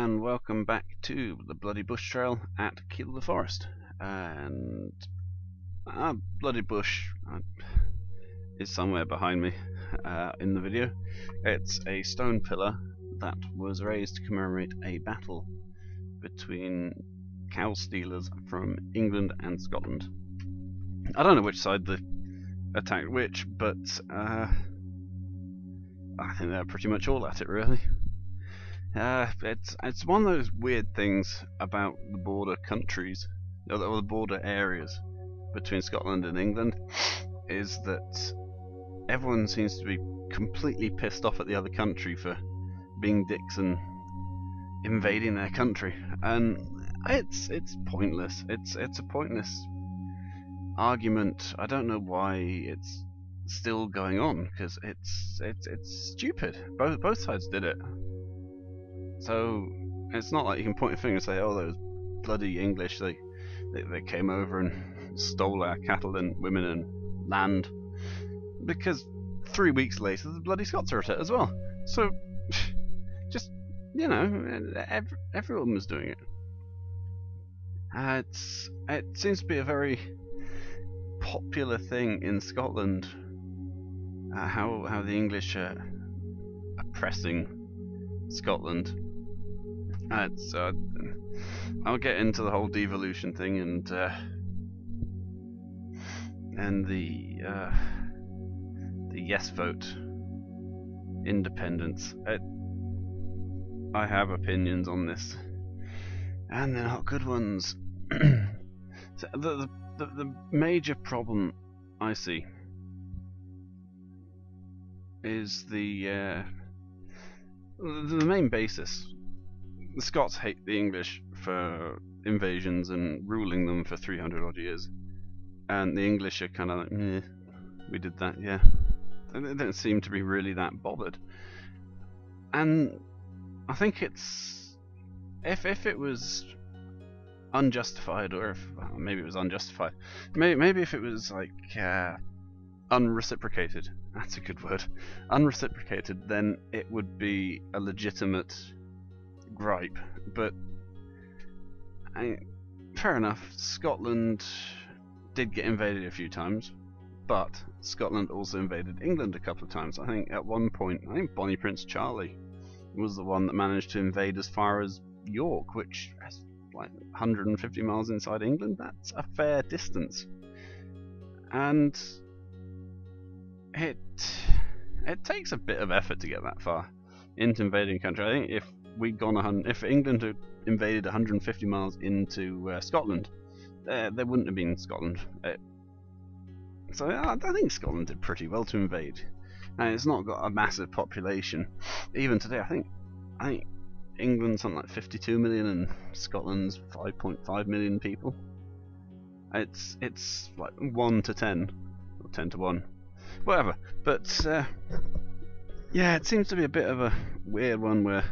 and welcome back to the Bloody Bush Trail at Kielder Forest. And Bloody Bush is somewhere behind me in the video. It's a stone pillar that was raised to commemorate a battle between cow stealers from England and Scotland. I don't know which side attacked which, but I think they're pretty much all at it, really. It's one of those weird things about the border countries, or the border areas between Scotland and England, is that everyone seems to be completely pissed off at the other country for being dicks and invading their country, and it's pointless. It's a pointless argument. I don't know why it's still going on, because it's stupid. Both sides did it. So it's not like you can point your finger and say, "Oh, those bloody English! They came over and stole our cattle and women and land," because 3 weeks later the bloody Scots are at it as well. So just, you know, everyone was doing it. It seems to be a very popular thing in Scotland. How the English are oppressing Scotland. I'll get into the whole devolution thing and the yes vote, independence. I have opinions on this, and they're not good ones. So the major problem I see is the main basis. The Scots hate the English for invasions and ruling them for 300 odd years, and the English are kind of like, "Meh, we did that, yeah." They don't seem to be really that bothered. And I think it's, if it was unjustified, or if maybe it was unjustified, maybe if it was like unreciprocated, that's a good word, unreciprocated, then it would be a legitimate gripe. But fair enough, Scotland did get invaded a few times, but Scotland also invaded England a couple of times. I think at one point, Bonnie Prince Charlie was the one that managed to invade as far as York, which is like 150 miles inside England. That's a fair distance, and it takes a bit of effort to get that far into invading a country. I think if England had invaded 150 miles into Scotland, there wouldn't have been Scotland. So I think Scotland did pretty well to invade, and it's not got a massive population. Even today, I think England's something like 52 million, and Scotland's 5.5 million people. It's like 1 to 10, or 10 to 1, whatever. But yeah, it seems to be a bit of a weird one where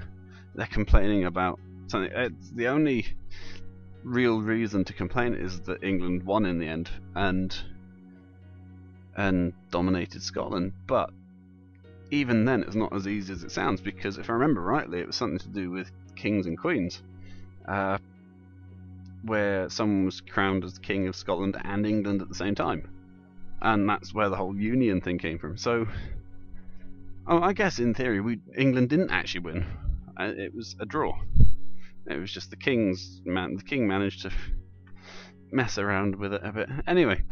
they're complaining about something. The only real reason to complain is that England won in the end and dominated Scotland. But even then, it's not as easy as it sounds, because if I remember rightly, it was something to do with kings and queens, where someone was crowned as King of Scotland and England at the same time, and that's where the whole union thing came from. So, I guess in theory, England didn't actually win. It was a draw. It was just the king managed to mess around with it a bit. Anyway,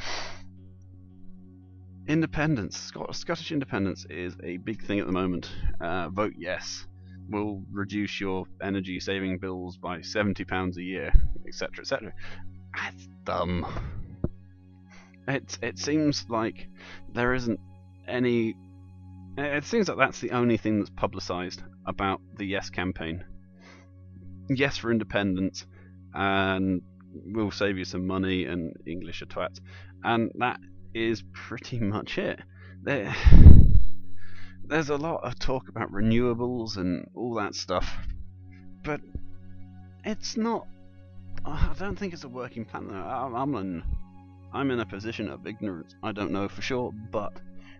independence. Scottish independence is a big thing at the moment. Vote yes. Will reduce your energy saving bills by £70 a year, etc., etc. That's dumb. It seems like there isn't any. It seems like that's the only thing that's publicised about the Yes campaign. Yes for independence, and we'll save you some money, and English are twats, and that is pretty much it. There's a lot of talk about renewables and all that stuff, but it's not. I don't think it's a working plan. I'm in a position of ignorance. I don't know for sure, but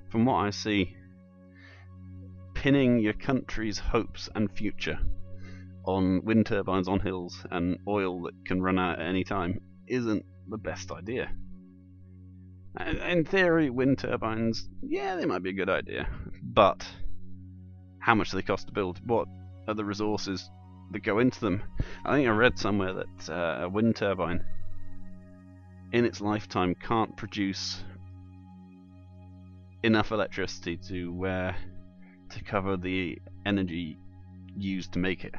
from what I see, pinning your country's hopes and future on wind turbines on hills and oil that can run out at any time isn't the best idea. In theory, wind turbines, yeah, they might be a good idea, but how much do they cost to build? What are the resources that go into them? I think I read somewhere that a wind turbine in its lifetime can't produce enough electricity to cover the energy used to make it.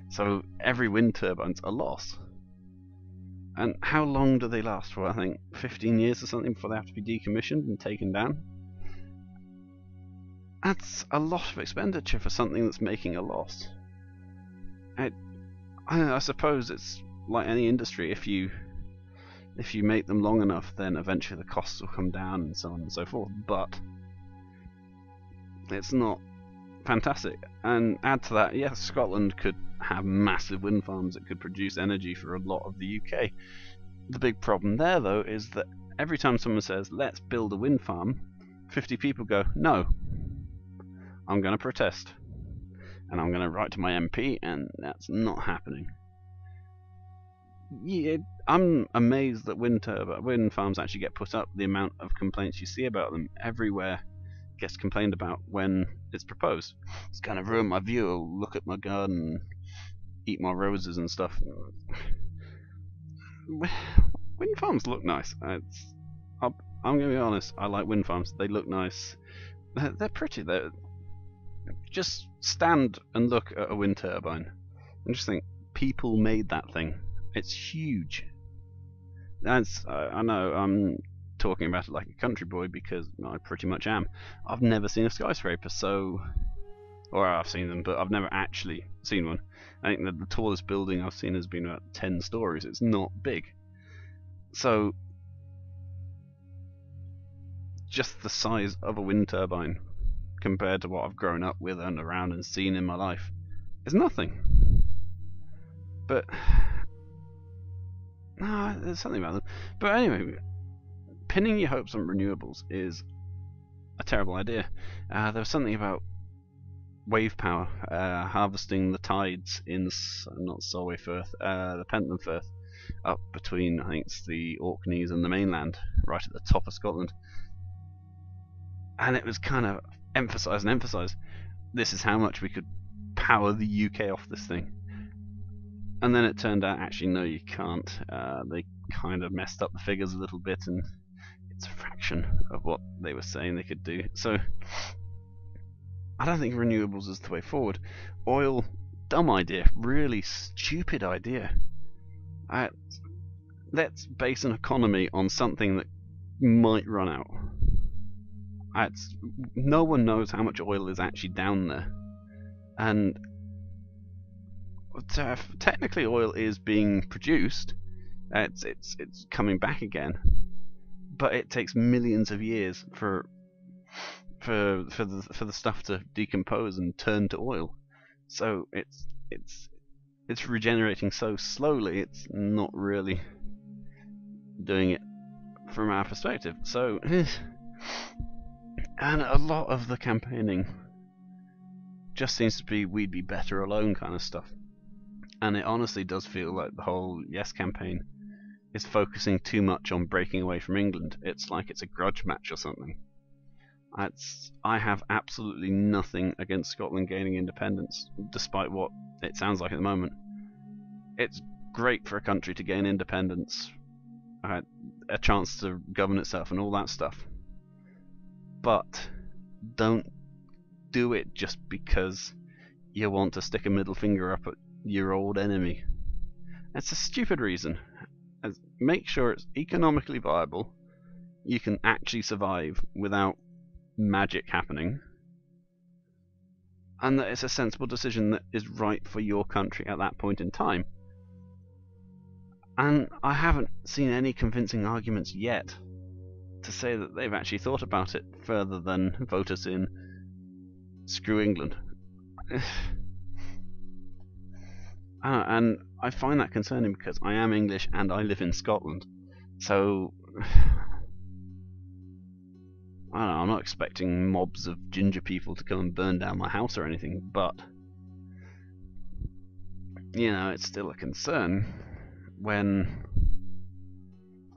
So every wind turbine's a loss. And how long do they last for? I think 15 years or something before they have to be decommissioned and taken down. That's a lot of expenditure for something that's making a loss. I suppose it's like any industry. If you make them long enough, then eventually the costs will come down and so on and so forth. But it's not fantastic. And add to that, yes, Scotland could have massive wind farms that could produce energy for a lot of the UK. The big problem there, though, is that every time someone says, let's build a wind farm, 50 people go, no, I'm going to protest. And I'm going to write to my MP, and that's not happening. Yeah, I'm amazed that wind farms actually get put up. The amount of complaints you see about them everywhere gets complained about when it's proposed. It's kind of ruined my view. I'll look at my garden, eat my roses and stuff. Wind farms look nice. I'm going to be honest. I like wind farms. They look nice. They're pretty. Just stand and look at a wind turbine and just think, people made that thing. It's huge. I know I'm talking about it like a country boy because I pretty much am. I've never seen a skyscraper, or I've seen them, but I've never actually seen one. I think that the tallest building I've seen has been about 10 stories. It's not big. So just the size of a wind turbine compared to what I've grown up with and around and seen in my life is nothing. But there's something about them. But anyway, pinning your hopes on renewables is a terrible idea. There was something about wave power, harvesting the tides in not Solway Firth, the Pentland Firth, up between, I think it's the Orkneys and the mainland, right at the top of Scotland. And it was kind of emphasised, this is how much we could power the UK off this thing. And then it turned out, actually, no, you can't. They kind of messed up the figures a little bit, and it's a fraction of what they were saying they could do. So I don't think renewables is the way forward. Oil, dumb idea, really stupid idea. Let's base an economy on something that might run out. No one knows how much oil is actually down there, and technically oil is being produced. It's coming back again, but it takes millions of years for the stuff to decompose and turn to oil. So it's regenerating so slowly. It's not really doing it from our perspective. So. And a lot of the campaigning just seems to be we'd be better alone kind of stuff. And it honestly does feel like the whole Yes campaign is focusing too much on breaking away from England. It's like it's a grudge match or something. I have absolutely nothing against Scotland gaining independence, despite what it sounds like at the moment. It's great for a country to gain independence, a chance to govern itself and all that stuff. But don't do it just because you want to stick a middle finger up at your old enemy. It's a stupid reason. Make sure it's economically viable, you can actually survive without magic happening, and that it's a sensible decision that is right for your country at that point in time. And I haven't seen any convincing arguments yet to say that they've actually thought about it further than vote us in, screw England. And I find that concerning because I am English and I live in Scotland. So I don't know, I'm not expecting mobs of ginger people to come and burn down my house or anything, but you know, it's still a concern when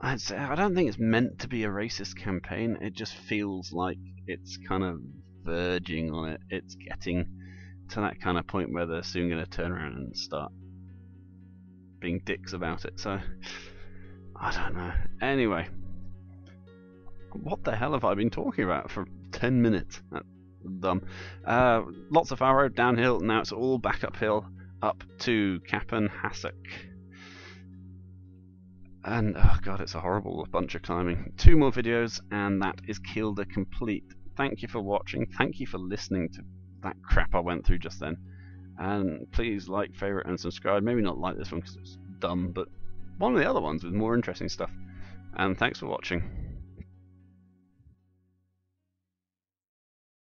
I don't think it's meant to be a racist campaign. It just feels like it's kind of verging on it. It's getting to that kind of point where they're soon going to turn around and start being dicks about it. So I don't know. Anyway, what the hell have I been talking about for 10 minutes? That's dumb. Lots of far road downhill. Now it's all back uphill up to Kappenhasek. And oh god, it's a horrible bunch of climbing. 2 more videos and that is Kielder complete. Thank you for watching. Thank you for listening to that crap I went through just then. And please like, favourite and subscribe. Maybe not like this one because it's dumb, but one of the other ones with more interesting stuff. And thanks for watching.